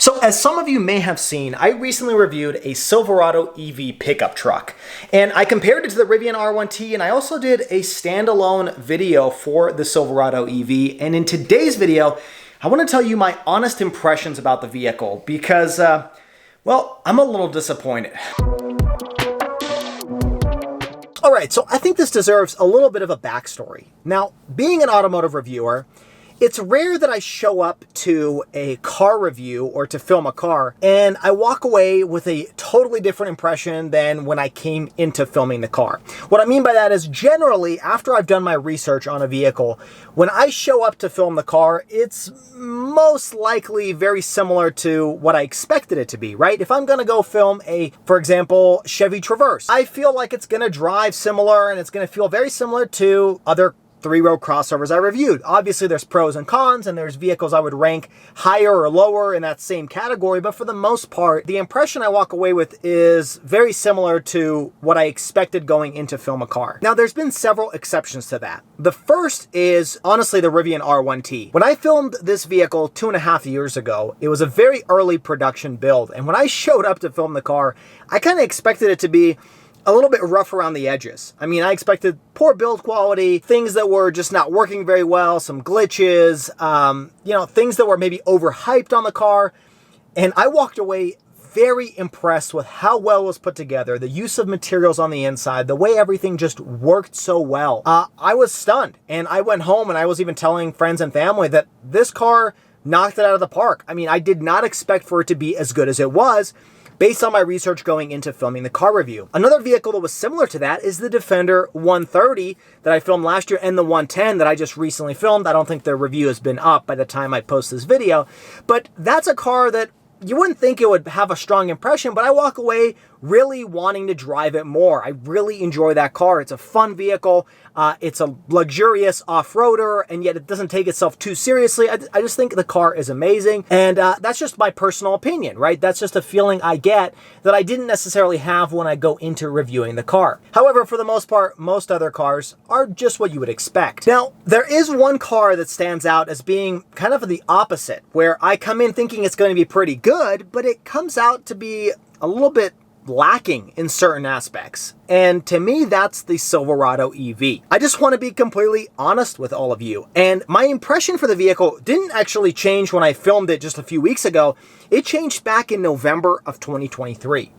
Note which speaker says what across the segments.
Speaker 1: So as some of you may have seen, I recently reviewed a Silverado EV pickup truck, and I compared it to the Rivian R1T, and I also did a standalone video for the Silverado EV. And in today's video, I want to tell you my honest impressions about the vehicle because, well, I'm a little disappointed. All right, so I think this deserves a little bit of a backstory. Now, being an automotive reviewer, it's rare that I show up to a car review or to film a car and I walk away with a totally different impression than when I came into filming the car. What I mean by that is generally after I've done my research on a vehicle, when I show up to film the car, it's most likely very similar to what I expected it to be, right? If I'm gonna go film for example, Chevy Traverse, I feel like it's gonna drive similar and it's gonna feel very similar to other three-row crossovers I reviewed. Obviously, there's pros and cons, and there's vehicles I would rank higher or lower in that same category, but for the most part, the impression I walk away with is very similar to what I expected going into film a car. Now, there's been several exceptions to that. The first is, honestly, the Rivian R1T. When I filmed this vehicle 2.5 years ago, it was a very early production build, and when I showed up to film the car, I kind of expected it to be a little bit rough around the edges. I mean, I expected poor build quality, things that were just not working very well, some glitches, things that were maybe overhyped on the car. And I walked away very impressed with how well it was put together, the use of materials on the inside, the way everything just worked so well. I was stunned. And I went home and I was even telling friends and family that this car knocked it out of the park. I mean, I did not expect for it to be as good as it was, based on my research going into filming the car review. Another vehicle that was similar to that is the Defender 130 that I filmed last year and the 110 that I just recently filmed. I don't think the review has been up by the time I post this video, but that's a car that you wouldn't think it would have a strong impression, but I walk away really wanting to drive it more. I really enjoy that car. It's a fun vehicle. It's a luxurious off-roader, and yet it doesn't take itself too seriously. I just think the car is amazing, and that's just my personal opinion, right? That's just a feeling I get that I didn't necessarily have when I go into reviewing the car. However, for the most part, most other cars are just what you would expect. Now, there is one car that stands out as being kind of the opposite, where I come in thinking it's going to be pretty good, but it comes out to be a little bit lacking in certain aspects. And to me, that's the Silverado EV. I just want to be completely honest with all of you. And my impression for the vehicle didn't actually change when I filmed it just a few weeks ago. It changed back in November of 2023.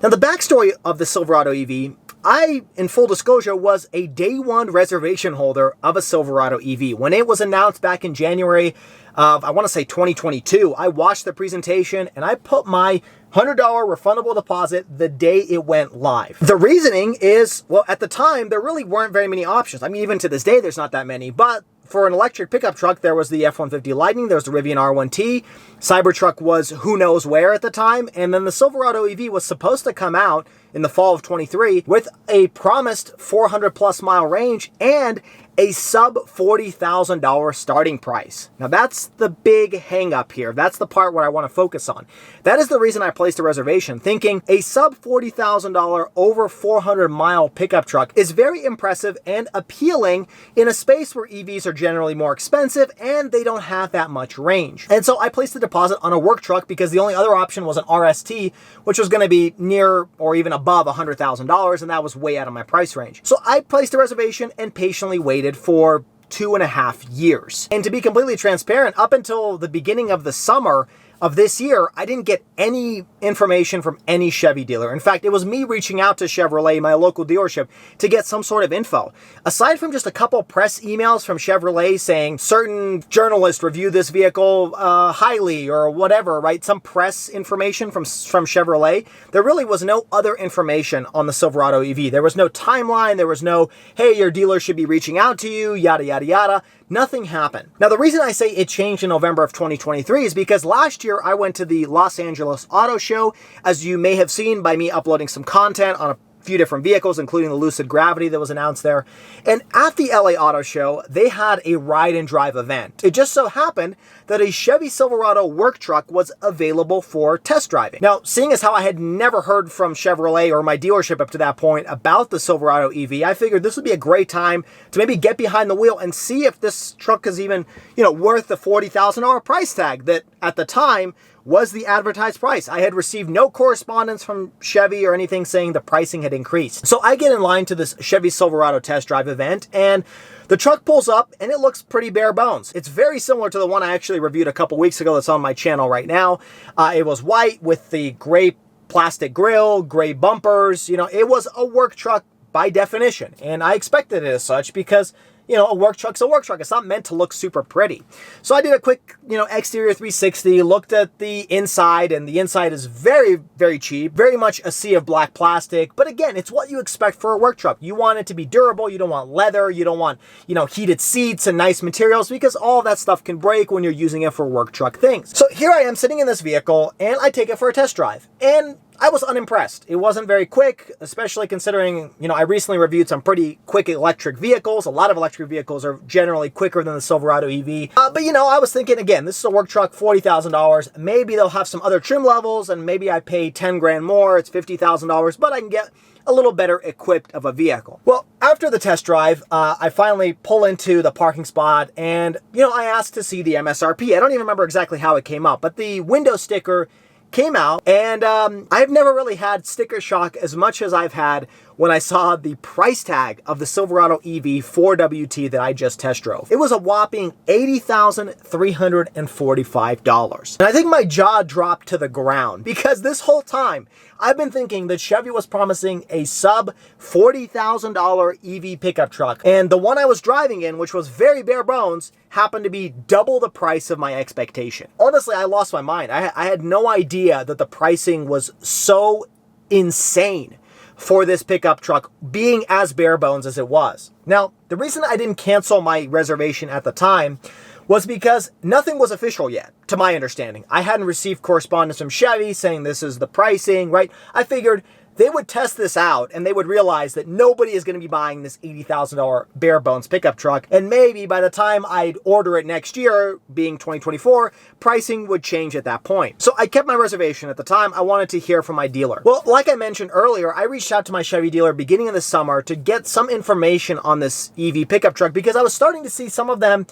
Speaker 1: Now, the backstory of the Silverado EV, I, in full disclosure, was a day one reservation holder of a Silverado EV. When it was announced back in January of, I want to say 2022, I watched the presentation and I put my $100 refundable deposit the day it went live. The reasoning is, well, at the time, there really weren't very many options. I mean, even to this day, there's not that many, but for an electric pickup truck, there was the F-150 Lightning, there was the Rivian R1T, Cybertruck was who knows where at the time, and then the Silverado EV was supposed to come out in the fall of 23 with a promised 400 plus mile range and a sub $40,000 starting price. Now that's the big hang up here. That's the part where I want to focus on. That is the reason I placed a reservation, thinking a sub $40,000 over 400 mile pickup truck is very impressive and appealing in a space where EVs are generally more expensive and they don't have that much range. And so I placed a deposit on a work truck because the only other option was an RST, which was going to be near or even above $100,000, and that was way out of my price range. So I placed a reservation and patiently waited for 2.5 years. And to be completely transparent, up until the beginning of the summer of this year, I didn't get any information from any Chevy dealer. In fact, it was me reaching out to Chevrolet, my local dealership, to get some sort of info. Aside from just a couple press emails from Chevrolet saying certain journalists review this vehicle highly or whatever, right? Some press information from Chevrolet. There really was no other information on the Silverado EV. There was no timeline. There was no, hey, your dealer should be reaching out to you, yada, yada, yada. Nothing happened. Now, the reason I say it changed in November of 2023 is because last year I went to the Los Angeles Auto Show, as you may have seen by me uploading some content on a few different vehicles, including the Lucid Gravity that was announced there. And at the LA Auto Show, they had a ride and drive event. It just so happened that a Chevy Silverado work truck was available for test driving. Now, seeing as how I had never heard from Chevrolet or my dealership up to that point about the Silverado EV, I figured this would be a great time to maybe get behind the wheel and see if this truck is even, worth the $40,000 price tag that at the time was the advertised price. I had received no correspondence from Chevy or anything saying the pricing had increased. So I get in line to this Chevy Silverado test drive event, and the truck pulls up and it looks pretty bare bones. It's very similar to the one I actually reviewed a couple weeks ago that's on my channel right now. It was white with the gray plastic grille, gray bumpers. You know, it was a work truck by definition. And I expected it as such because, you know, a work truck's a work truck. It's not meant to look super pretty. So I did a quick, you know, exterior 360, looked at the inside, and the inside is very, very cheap, very much a sea of black plastic. But again, it's what you expect for a work truck. You want it to be durable. You don't want leather. You don't want, you know, heated seats and nice materials, because all that stuff can break when you're using it for work truck things. So here I am sitting in this vehicle and I take it for a test drive. And I was unimpressed. It wasn't very quick, especially considering, you know, I recently reviewed some pretty quick electric vehicles. A lot of electric vehicles are generally quicker than the Silverado EV. But, you know, I was thinking, again, this is a work truck, $40,000. Maybe they'll have some other trim levels, and maybe I pay 10 grand more. It's $50,000, but I can get a little better equipped of a vehicle. Well, after the test drive, I finally pull into the parking spot, and, you know, I asked to see the MSRP. I don't even remember exactly how it came up, but the window sticker came out, and I've never really had sticker shock as much as I've had when I saw the price tag of the Silverado EV 4WT that I just test drove. It was a whopping $80,345. And I think my jaw dropped to the ground, because this whole time I've been thinking that Chevy was promising a sub $40,000 EV pickup truck. And the one I was driving in, which was very bare bones, happened to be double the price of my expectation. Honestly, I lost my mind. I had no idea that the pricing was so insane for this pickup truck, being as bare bones as it was. Now, the reason I didn't cancel my reservation at the time was because nothing was official yet, to my understanding. I hadn't received correspondence from Chevy saying this is the pricing, right? I figured they would test this out and they would realize that nobody is going to be buying this $80,000 bare bones pickup truck. And maybe by the time I'd order it next year, being 2024, pricing would change at that point. So I kept my reservation at the time. I wanted to hear from my dealer. Well, like I mentioned earlier, I reached out to my Chevy dealer beginning of the summer to get some information on this EV pickup truck, because I was starting to see some of them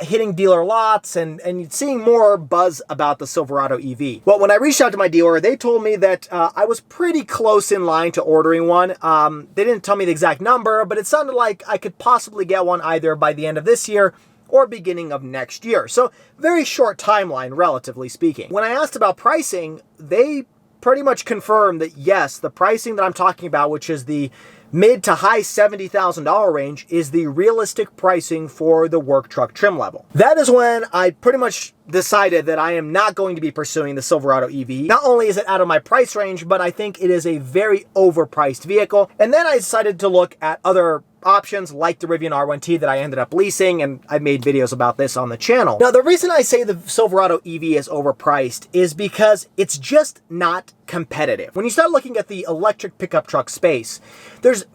Speaker 1: hitting dealer lots and seeing more buzz about the Silverado EV. Well, when I reached out to my dealer, they told me that I was pretty close in line to ordering one. They didn't tell me the exact number, but it sounded like I could possibly get one either by the end of this year or beginning of next year. So very short timeline, relatively speaking. When I asked about pricing, they pretty much confirmed that yes, the pricing that I'm talking about, which is the mid to high $70,000 range, is the realistic pricing for the work truck trim level. That is when I pretty much decided that I am not going to be pursuing the Silverado EV. Not only is it out of my price range, but I think it is a very overpriced vehicle. And then I decided to look at other options like the Rivian R1T that I ended up leasing, and I made videos about this on the channel. Now, the reason I say the Silverado EV is overpriced is because it's just not competitive. When you start looking at the electric pickup truck space, there's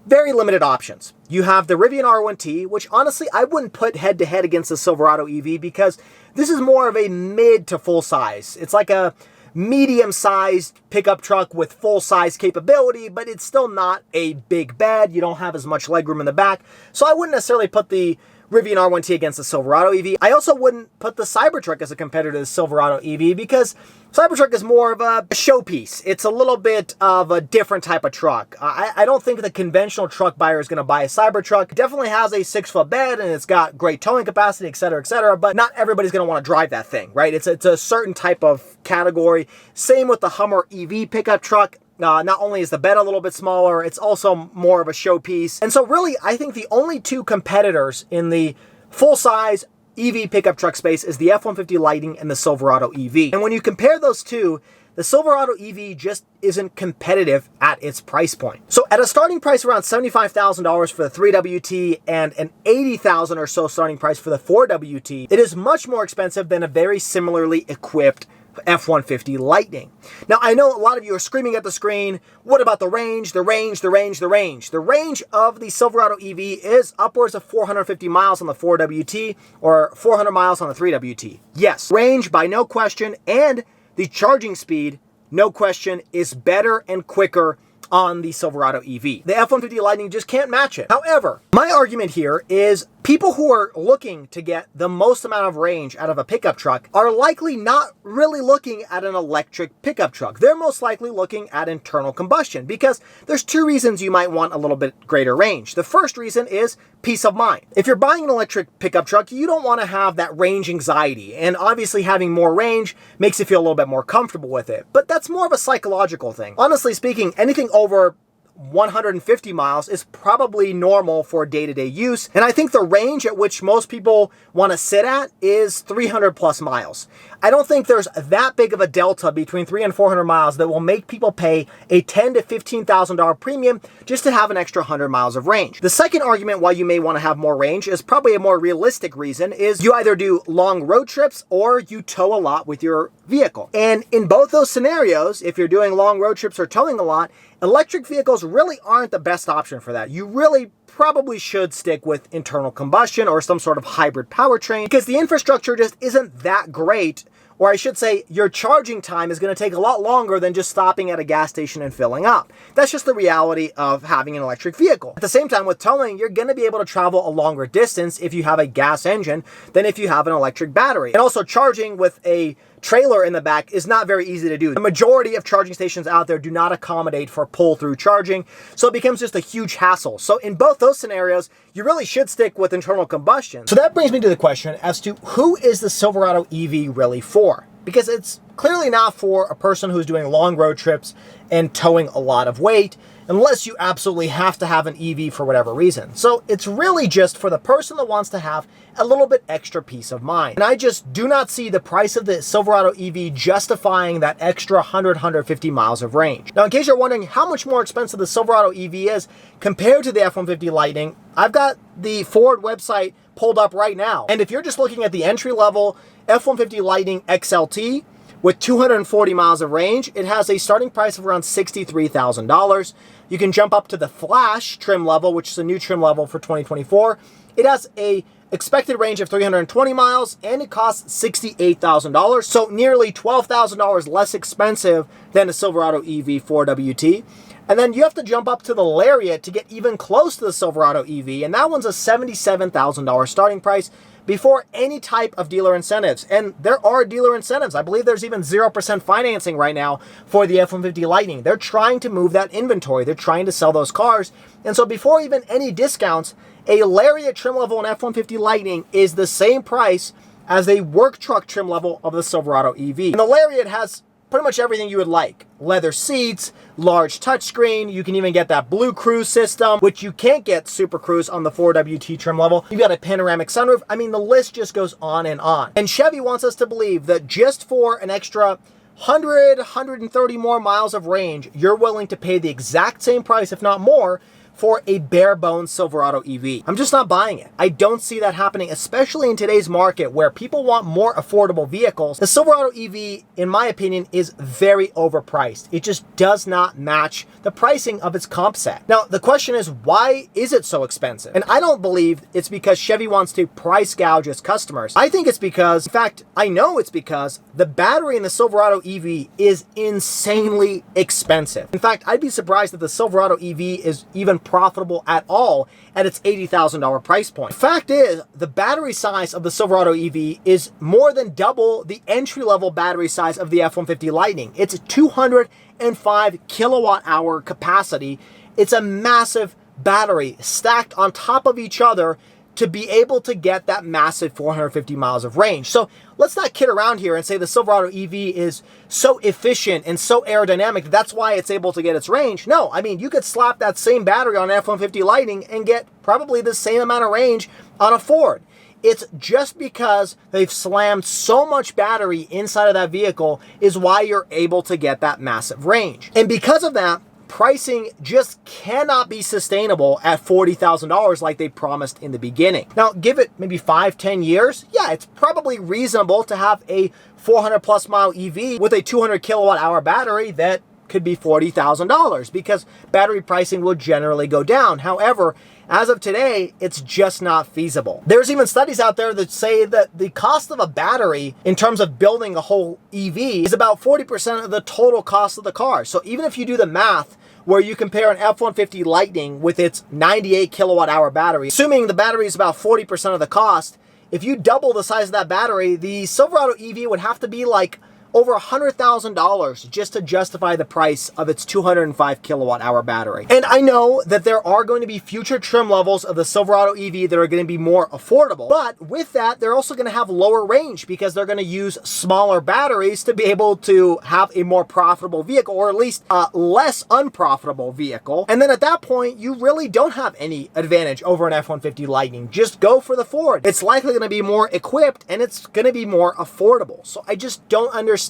Speaker 1: very limited options. You have the Rivian R1T, which honestly I wouldn't put head to head against the Silverado EV, because this is more of a mid to full size. It's like a medium-sized pickup truck with full-size capability, but it's still not a big bed. You don't have as much legroom in the back. So I wouldn't necessarily put the Rivian R1T against the Silverado EV. I also wouldn't put the Cybertruck as a competitor to the Silverado EV, because Cybertruck is more of a showpiece. It's a little bit of a different type of truck. I don't think the conventional truck buyer is going to buy a Cybertruck. It definitely has a 6-foot bed and it's got great towing capacity, etc., but not everybody's going to want to drive that thing, right? It's a certain type of category. Same with the Hummer EV pickup truck. Not only is the bed a little bit smaller, it's also more of a showpiece. And so really, I think the only two competitors in the full-size EV pickup truck space is the F-150 Lightning and the Silverado EV. And when you compare those two, the Silverado EV just isn't competitive at its price point. So at a starting price around $75,000 for the 3WT and an $80,000 or so starting price for the 4WT, it is much more expensive than a very similarly equipped F-150 Lightning. Now, I know a lot of you are screaming at the screen, what about the range, the range, the range, the range? The range of the Silverado EV is upwards of 450 miles on the 4WT or 400 miles on the 3WT. Yes, range by no question, and the charging speed, no question, is better and quicker on the Silverado EV. The F-150 Lightning just can't match it. However, my argument here is People who are looking to get the most amount of range out of a pickup truck are likely not really looking at an electric pickup truck. They're most likely looking at internal combustion because there's two reasons you might want a little bit greater range. The first reason is peace of mind. If you're buying an electric pickup truck, you don't want to have that range anxiety, and obviously having more range makes you feel a little bit more comfortable with it. But that's more of a psychological thing. Honestly speaking, anything over 150 miles is probably normal for day-to-day use. And I think the range at which most people want to sit at is 300 plus miles. I don't think there's that big of a delta between 300 and 400 miles that will make people pay a $10,000 to $15,000 premium just to have an extra 100 miles of range. The second argument why you may want to have more range is probably a more realistic reason is you either do long road trips or you tow a lot with your vehicle. And in both those scenarios, if you're doing long road trips or towing a lot, electric vehicles really aren't the best option for that. You really probably should stick with internal combustion or some sort of hybrid powertrain because the infrastructure just isn't that great. Or I should say, your charging time is going to take a lot longer than just stopping at a gas station and filling up. That's just the reality of having an electric vehicle. At the same time, with towing, you're going to be able to travel a longer distance if you have a gas engine than if you have an electric battery. And also charging with a trailer in the back is not very easy to do. The majority of charging stations out there do not accommodate for pull-through charging, so it becomes just a huge hassle. So in both those scenarios, you really should stick with internal combustion. So that brings me to the question as to who is the Silverado EV really for? Because it's clearly not for a person who's doing long road trips and towing a lot of weight, unless you absolutely have to have an EV for whatever reason. So it's really just for the person that wants to have a little bit extra peace of mind. And I just do not see the price of the Silverado EV justifying that extra 100, 150 miles of range. Now, in case you're wondering how much more expensive the Silverado EV is compared to the F-150 Lightning, I've got the Ford website pulled up right now. And if you're just looking at the entry-level F-150 Lightning XLT, with 240 miles of range, it has a starting price of around $63,000. You can jump up to the Flash trim level, which is a new trim level for 2024. It has a expected range of 320 miles, and it costs $68,000, so nearly $12,000 less expensive than a Silverado EV 4WT. And then you have to jump up to the Lariat to get even close to the Silverado EV, and that one's a $77,000 starting price before any type of dealer incentives. And there are dealer incentives. I believe there's even 0% financing right now for the F-150 Lightning. They're trying to move that inventory. They're trying to sell those cars. And so before even any discounts, a Lariat trim level in F-150 Lightning is the same price as a work truck trim level of the Silverado EV. And the Lariat has pretty much everything you would like. Leather seats, large touchscreen. You can even get that Blue Cruise system, which you can't get Super Cruise on the 4WT trim level. You've got a panoramic sunroof. I mean, the list just goes on and on. And Chevy wants us to believe that just for an extra 100, 130 more miles of range, you're willing to pay the exact same price, if not more, for a bare bones Silverado EV. I'm just not buying it. I don't see that happening, especially in today's market where people want more affordable vehicles. The Silverado EV, in my opinion, is very overpriced. It just does not match the pricing of its comp set. Now, the question is, why is it so expensive? And I don't believe it's because Chevy wants to price gouge its customers. I think it's because, in fact, I know it's because the battery in the Silverado EV is insanely expensive. In fact, I'd be surprised if the Silverado EV is even profitable at all at its $80,000 price point. The fact is, the battery size of the Silverado EV is more than double the entry-level battery size of the F-150 Lightning. It's a 205 kilowatt hour capacity. It's a massive battery stacked on top of each other to be able to get that massive 450 miles of range. So let's not kid around here and say the Silverado EV is so efficient and so aerodynamic that's why it's able to get its range. No, I mean, you could slap that same battery on an F-150 Lightning and get probably the same amount of range on a Ford. It's just because they've slammed so much battery inside of that vehicle is why you're able to get that massive range. And because of that, pricing just cannot be sustainable at $40,000 like they promised in the beginning. Now, give it maybe 5-10 years. Yeah, it's probably reasonable to have a 400 plus mile EV with a 200 kilowatt hour battery that could be $40,000 because battery pricing will generally go down. However, as of today, it's just not feasible. There's even studies out there that say that the cost of a battery in terms of building a whole EV is about 40% of the total cost of the car. So even if you do the math where you compare an F-150 Lightning with its 98 kilowatt hour battery. Assuming the battery is about 40% of the cost, if you double the size of that battery, the Silverado EV would have to be like over $100,000 just to justify the price of its 205 kilowatt hour battery. And I know that there are going to be future trim levels of the Silverado EV that are going to be more affordable, but with that, they're also going to have lower range because they're going to use smaller batteries to be able to have a more profitable vehicle, or at least a less unprofitable vehicle. And then at that point, you really don't have any advantage over an F-150 Lightning. Just go for the Ford. It's likely going to be more equipped and it's going to be more affordable. So I just don't understand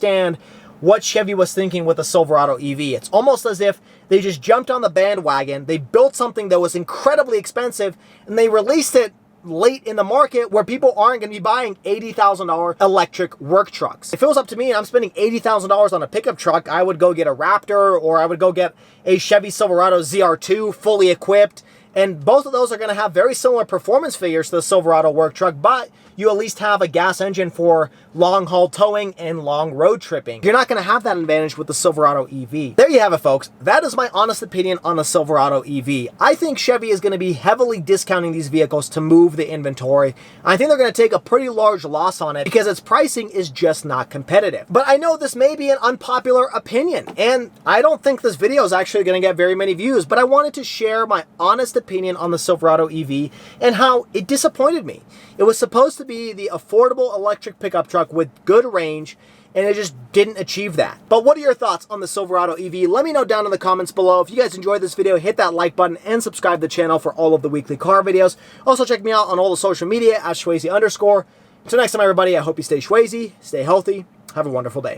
Speaker 1: what Chevy was thinking with the Silverado EV. It's almost as if they just jumped on the bandwagon, they built something that was incredibly expensive, and they released it late in the market where people aren't going to be buying $80,000 electric work trucks. If it was up to me and I'm spending $80,000 on a pickup truck, I would go get a Raptor, or I would go get a Chevy Silverado ZR2 fully equipped. And both of those are going to have very similar performance figures to the Silverado work truck, but you at least have a gas engine for long-haul towing and long road tripping. You're not going to have that advantage with the Silverado EV. There you have it, folks. That is my honest opinion on the Silverado EV. I think Chevy is going to be heavily discounting these vehicles to move the inventory. I think they're going to take a pretty large loss on it because its pricing is just not competitive. But I know this may be an unpopular opinion, and I don't think this video is actually going to get very many views, but I wanted to share my honest opinion on the Silverado EV and how it disappointed me. It was supposed to be the affordable electric pickup truck with good range, and it just didn't achieve that. But what are your thoughts on the Silverado EV? Let me know down in the comments below. If you guys enjoyed this video, hit that like button and subscribe to the channel for all of the weekly car videos. Also check me out on all the social media at Schwazy_. Until next time, everybody, I hope you stay Schwazy, stay healthy, have a wonderful day.